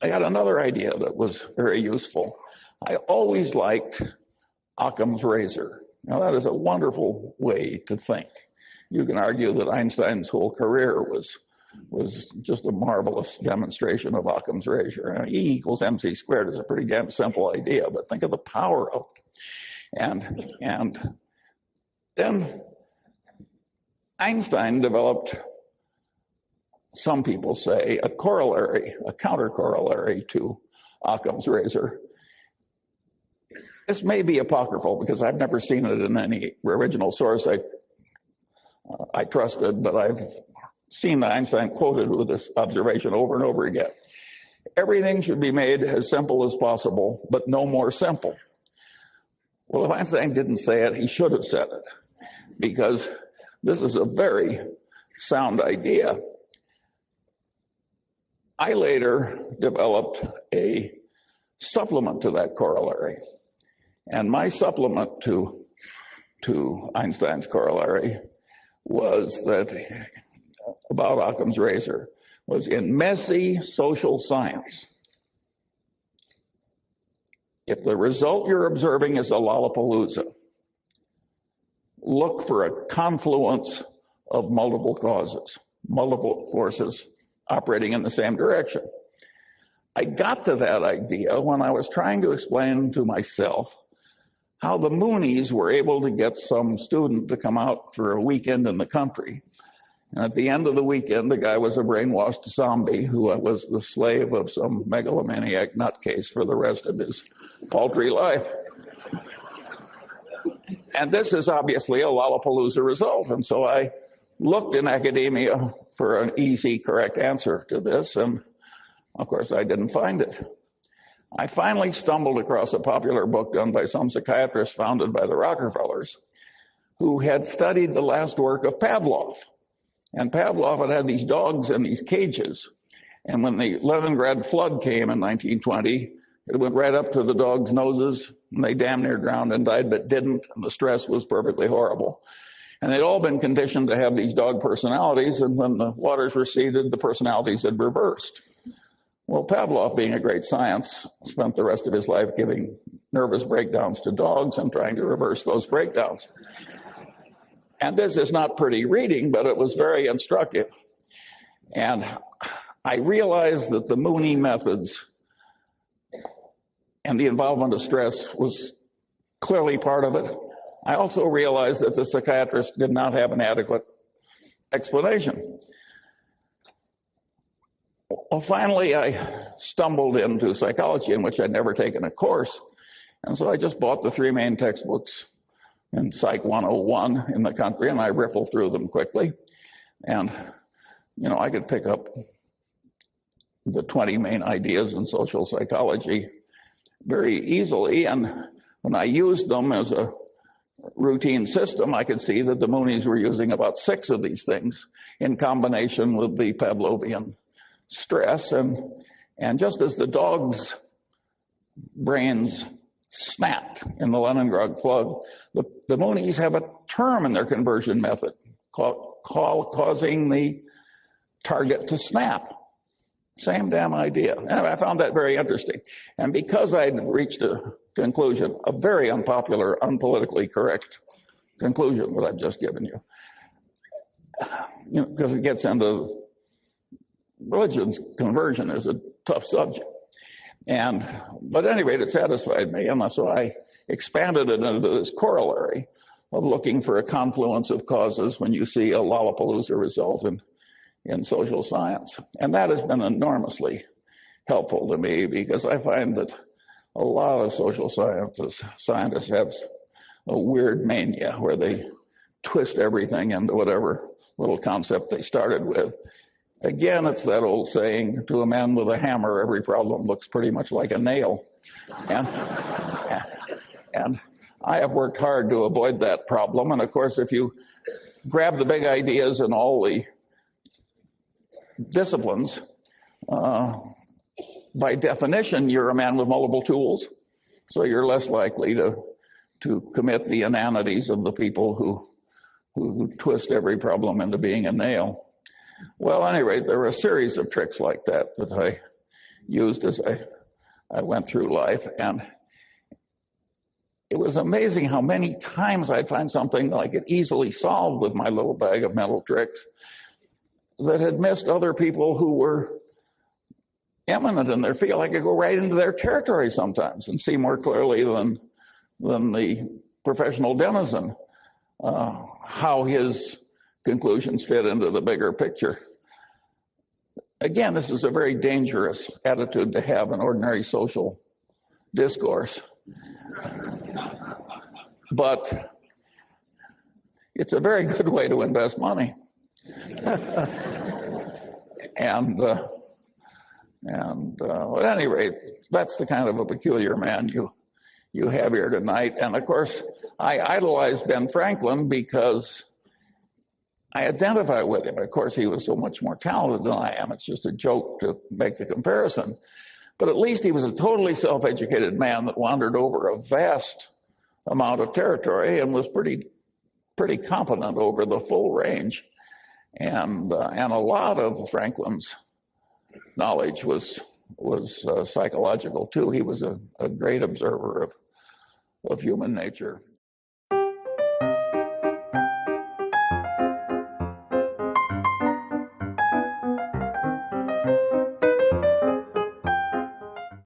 I got another idea that was very useful. I always liked Occam's razor. Now, that is a wonderful way to think. You can argue that Einstein's whole career was just a marvelous demonstration of Occam's razor. E equals mc squared is a pretty damn simple idea, but think of the power of it. And then Einstein developed, some people say, a corollary, a counter-corollary to Occam's razor. This may be apocryphal because I've never seen it in any original source I trusted, but I've seen Einstein quoted with this observation over and over again. Everything should be made as simple as possible, but no more simple. Well, if Einstein didn't say it, he should have said it, because this is a very sound idea. I later developed a supplement to that corollary. And my supplement to Einstein's corollary was that, about Occam's razor, was in messy social science, if the result you're observing is a Lollapalooza, look for a confluence of multiple causes, multiple forces operating in the same direction. I got to that idea when I was trying to explain to myself how the Moonies were able to get some student to come out for a weekend in the country. And at the end of the weekend, the guy was a brainwashed zombie who was the slave of some megalomaniac nutcase for the rest of his paltry life. And this is obviously a Lollapalooza result. And so I looked in academia for an easy, correct answer to this, and of course I didn't find it. I finally stumbled across a popular book done by some psychiatrist founded by the Rockefellers, who had studied the last work of Pavlov. And Pavlov had had these dogs in these cages. And when the Leningrad flood came in 1920, it went right up to the dogs' noses, and they damn near drowned and died, but didn't, and the stress was perfectly horrible. And they'd all been conditioned to have these dog personalities, and when the waters receded, the personalities had reversed. Well, Pavlov, being a great science, spent the rest of his life giving nervous breakdowns to dogs and trying to reverse those breakdowns. And this is not pretty reading, but it was very instructive. And I realized that the Mooney methods and the involvement of stress was clearly part of it. I also realized that the psychiatrist did not have an adequate explanation. Well, finally, I stumbled into psychology, in which I'd never taken a course. And so I just bought the three main textbooks in Psych 101 in the country, and I riffled through them quickly. And, you know, I could pick up the 20 main ideas in social psychology very easily. And when I used them as a routine system, I could see that the Moonies were using about 6 of these things in combination with the Pavlovian stress. And just as the dogs' brains snapped in the Leningrad flood, the Moonies have a term in their conversion method causing the target to snap. Same damn idea. And I found that very interesting. And because I'd reached a conclusion, a very unpopular, unpolitically correct conclusion that I've just given you, because it gets into religion's conversion is a tough subject. But at any rate, it satisfied me, and so I expanded it into this corollary of looking for a confluence of causes when you see a Lollapalooza result in social science. And that has been enormously helpful to me, because I find that a lot of social scientists have a weird mania where they twist everything into whatever little concept they started with. Again, it's that old saying, to a man with a hammer, every problem looks pretty much like a nail. And I have worked hard to avoid that problem. And of course, if you grab the big ideas in all the disciplines, by definition, you're a man with multiple tools. So you're less likely to commit the inanities of the people who twist every problem into being a nail. Well, at any rate, there were a series of tricks like that I used as I went through life. And it was amazing how many times I'd find something that I could easily solve with my little bag of mental tricks that had missed other people who were eminent in their field. I could go right into their territory sometimes and see more clearly than the professional denizen how his conclusions fit into the bigger picture. Again, this is a very dangerous attitude to have in ordinary social discourse. But it's a very good way to invest money. And at any rate, that's the kind of a peculiar man you have here tonight. And of course, I idolize Ben Franklin because I identify with him. Of course, he was so much more talented than I am. It's just a joke to make the comparison. But at least he was a totally self-educated man that wandered over a vast amount of territory and was pretty competent over the full range. And a lot of Franklin's knowledge was psychological too. He was a great observer of human nature.